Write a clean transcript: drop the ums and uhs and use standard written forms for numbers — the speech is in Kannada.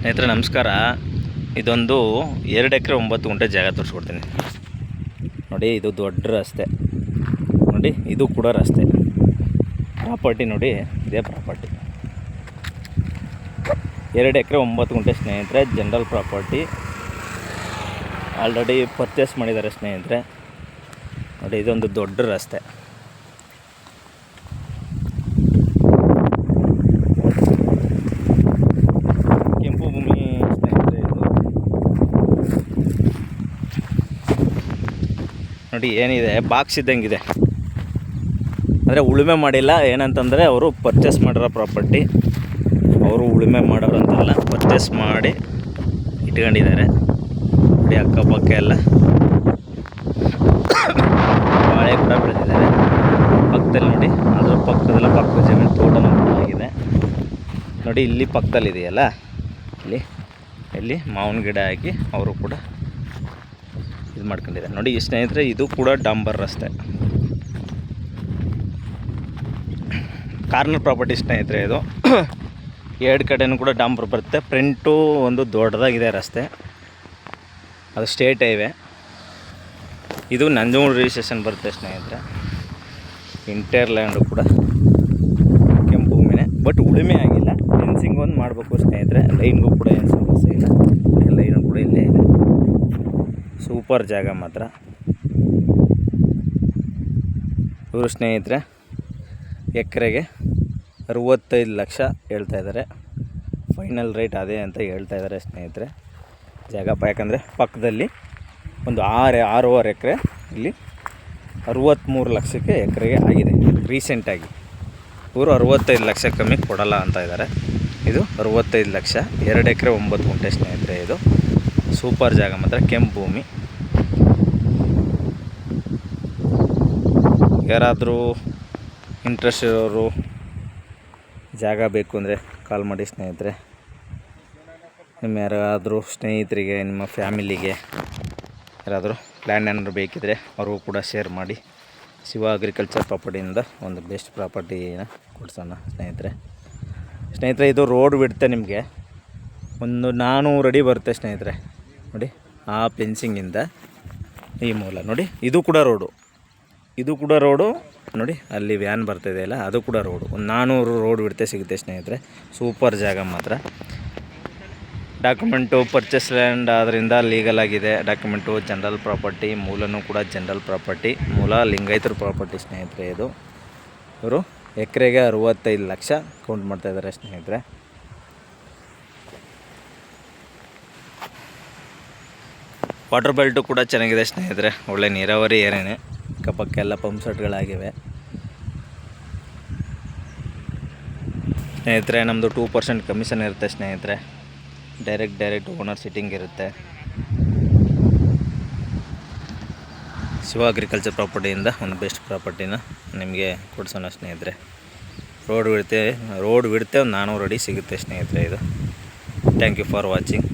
ಸ್ನೇಹಿತರೆ ನಮಸ್ಕಾರ. ಇದೊಂದು 2 ಎಕರೆ 9 ಗುಂಟೆ ಜಾಗ ತೋರಿಸ್ಕೊಡ್ತೀನಿ ನೋಡಿ. ಇದು ದೊಡ್ಡ ರಸ್ತೆ ನೋಡಿ, ಇದು ಕೂಡ ರಸ್ತೆ. ಪ್ರಾಪರ್ಟಿ ನೋಡಿ, ಇದೇ ಪ್ರಾಪರ್ಟಿ 2 ಎಕರೆ 9 ಗುಂಟೆ ಸ್ನೇಹಿತರೆ. ಜನರಲ್ ಪ್ರಾಪರ್ಟಿ ಆಲ್ರೆಡಿ ಪರ್ಚೇಸ್ ಮಾಡಿದ್ದಾರೆ ಸ್ನೇಹಿತರೆ. ನೋಡಿ, ಇದೊಂದು ದೊಡ್ಡ ರಸ್ತೆ. ಕೆಂಪು ಭೂಮಿ ಸ್ನೇಹಿತರೆ ಇದು. ನೋಡಿ ಏನಿದೆ, ಬಾಕ್ಸ್ ಇದ್ದಂಗಿದೆ. ಅಂದರೆ ಉಳುಮೆ ಮಾಡಿಲ್ಲ. ಏನಂತಂದರೆ ಅವರು ಪರ್ಚೇಸ್ ಮಾಡಿರೋ ಪ್ರಾಪರ್ಟಿ, ಅವರು ಉಳುಮೆ ಮಾಡೋರು ಅಂತಲ್ಲ, ಪರ್ಚೇಸ್ ಮಾಡಿ ಇಟ್ಕೊಂಡಿದ್ದಾರೆ. ನೋಡಿ ಅಕ್ಕಪಕ್ಕ ಎಲ್ಲ ಬಾಳೆ ಕೂಡ ಬೆಳೆದಿದ್ದಾರೆ. ಪಕ್ಕದಲ್ಲಿ ನೋಡಿ, ಅದರ ಪಕ್ಕದಲ್ಲ ಪಕ್ಕದ ಜಮೀನು ತೋಟನೂ ಕೂಡ ಆಗಿದೆ ನೋಡಿ. ಇಲ್ಲಿ ಪಕ್ಕದಲ್ಲಿ ಇದೆಯಲ್ಲ, ಇಲ್ಲಿ ಮಾವಿನ ಗಿಡ ಹಾಕಿ ಅವರು ಕೂಡ ಇದು ಮಾಡ್ಕೊಂಡಿದ್ದಾರೆ ನೋಡಿ. ಈ ಸ್ನೇಹಿತರೆ, ಇದು ಕೂಡ ಡಾಂಬರ್ ರಸ್ತೆ, ಕಾರ್ನರ್ ಪ್ರಾಪರ್ಟಿ ಸ್ನೇಹಿತರೆ. ಇದು 2 ಕಡೆಯೂ ಕೂಡ ಡಾಂಬರ್ ಬರುತ್ತೆ. ಫ್ರಂಟು ಒಂದು ದೊಡ್ಡದಾಗಿದೆ ರಸ್ತೆ, ಅದು ಸ್ಟೇಟ್ ಹೈವೇ. ಇದು ನಂಜನಗೂಡು ರಿಜಿಸ್ಟ್ರೇಷನ್ ಬರುತ್ತೆ ಸ್ನೇಹಿತರೆ. ಇಂಟರ್ ಲ್ಯಾಂಡು ಕೂಡ ಕೆಂಪು ಭೂಮಿನೇ, ಬಟ್ ಉಳುಮೆ ಆಗಿಲ್ಲ. ಫೆನ್ಸಿಂಗ್ ಒಂದು ಮಾಡಬೇಕು ಸ್ನೇಹಿತರೆ. ಲೈನ್ಗೂ ಕೂಡ ಏನು ಸಮಸ್ಯೆ ಇಲ್ಲ, ಲೈನು ಕೂಡ ಇಲ್ಲೇ ಇದೆ. ಸೂಪರ್ ಜಾಗ ಮಾತ್ರ. ಇವರು ಸ್ನೇಹಿತರೆ ಎಕರೆಗೆ 65 ಲಕ್ಷ ಹೇಳ್ತಾ ಇದ್ದಾರೆ. ಫೈನಲ್ ರೇಟ್ ಅದೇ ಅಂತ ಹೇಳ್ತಾ ಇದ್ದಾರೆ ಸ್ನೇಹಿತರೆ. ಜಾಗ ಯಾಕಂದರೆ ಪಕ್ಕದಲ್ಲಿ ಒಂದು 6.5 ಎಕರೆ ಇಲ್ಲಿ 63 ಲಕ್ಷಕ್ಕೆ ಎಕರೆಗೆ ಆಗಿದೆ ರೀಸೆಂಟಾಗಿ. ಇವರು 65 ಲಕ್ಷ ಕಮ್ಮಿ ಕೊಡಲ್ಲ ಅಂತ ಇದ್ದಾರೆ. ಇದು 65 ಲಕ್ಷ, 2 ಎಕರೆ 9 ಗುಂಟೆ ಸ್ನೇಹಿತರೆ. ಇದು ಸೂಪರ್ ಜಾಗ ಮಾತ್ರ, ಕೆಂಪು ಭೂಮಿ. ಯಾರಾದರೂ ಇಂಟ್ರೆಸ್ಟ್ ಇರೋರು ಜಾಗ ಬೇಕು ಅಂದರೆ ಕಾಲ್ ಮಾಡಿ ಸ್ನೇಹಿತರೆ. ನಿಮ್ಮ ಯಾರಾದರೂ ಸ್ನೇಹಿತರಿಗೆ, ನಿಮ್ಮ ಫ್ಯಾಮಿಲಿಗೆ ಯಾರಾದರೂ ಲ್ಯಾಂಡ್ ಏನಾದ್ರು ಬೇಕಿದ್ದರೆ ಅವ್ರಿಗೂ ಕೂಡ ಶೇರ್ ಮಾಡಿ. ಶಿವ ಅಗ್ರಿಕಲ್ಚರ್ ಪ್ರಾಪರ್ಟಿಯಿಂದ ಒಂದು ಬೆಸ್ಟ್ ಪ್ರಾಪರ್ಟಿನ ಕೊಡ್ಸೋಣ ಸ್ನೇಹಿತರೆ. ಇದು ರೋಡ್ ಬಿಡುತ್ತೆ ನಿಮಗೆ ಒಂದು 400 ಅಡಿ ಬರುತ್ತೆ ಸ್ನೇಹಿತರೆ. ನೋಡಿ ಆ ಫೆನ್ಸಿಂಗಿಂದ ಈ ಮೂಲ ನೋಡಿ, ಇದು ಕೂಡ ರೋಡು ನೋಡಿ. ಅಲ್ಲಿ ವ್ಯಾನ್ ಬರ್ತಿದೆಯಲ್ಲ, ಅದು ಕೂಡ ರೋಡು. ಒಂದು 400 ರೋಡ್ ಬಿಡುತ್ತೆ ಸಿಗುತ್ತೆ ಸ್ನೇಹಿತರೆ. ಸೂಪರ್ ಜಾಗ ಮಾತ್ರ. ಡಾಕ್ಯುಮೆಂಟು ಪರ್ಚೇಸ್ ಲ್ಯಾಂಡ್ ಆದ್ದರಿಂದ ಲೀಗಲ್ ಆಗಿದೆ. ಡಾಕ್ಯುಮೆಂಟು ಜನರಲ್ ಪ್ರಾಪರ್ಟಿ, ಮೂಲನೂ ಕೂಡ ಜನರಲ್ ಪ್ರಾಪರ್ಟಿ. ಮೂಲ ಲಿಂಗಾಯತರ ಪ್ರಾಪರ್ಟಿ ಸ್ನೇಹಿತರೆ. ಇದು ಇವರು ಎಕರೆಗೆ 65 ಲಕ್ಷ ಕೌಂಟ್ ಮಾಡ್ತಾಯಿದ್ದಾರೆ ಸ್ನೇಹಿತರೆ. ವಾಟರ್ ಬೆಲ್ಟು ಕೂಡ ಚೆನ್ನಾಗಿದೆ ಸ್ನೇಹಿತರೆ. ಒಳ್ಳೆ ನೀರಾವರಿ ಏನೇನೆ, ಅಕ್ಕಪಕ್ಕ ಎಲ್ಲ ಪಂಪ್ ಸೆಟ್ಗಳಾಗಿವೆ ಸ್ನೇಹಿತರೆ. ನಮ್ಮದು 2% ಕಮಿಷನ್ ಇರುತ್ತೆ ಸ್ನೇಹಿತರೆ. ಡೈರೆಕ್ಟ್ ಓನರ್ ಸಿಟ್ಟಿಂಗ್ ಇರುತ್ತೆ. ಶಿವ ಅಗ್ರಿಕಲ್ಚರ್ ಪ್ರಾಪರ್ಟಿಯಿಂದ ಒಂದು ಬೆಸ್ಟ್ ಪ್ರಾಪರ್ಟಿನ ನಿಮಗೆ ಕೊಡಿಸೋಣ ಸ್ನೇಹಿತರೆ. ರೋಡ್ ಬಿಡುತ್ತೆ ಒಂದು 400 ಅಡಿ ಸಿಗುತ್ತೆ ಸ್ನೇಹಿತರೆ. ಇದು ಥ್ಯಾಂಕ್ ಯು ಫಾರ್ ವಾಚಿಂಗ್.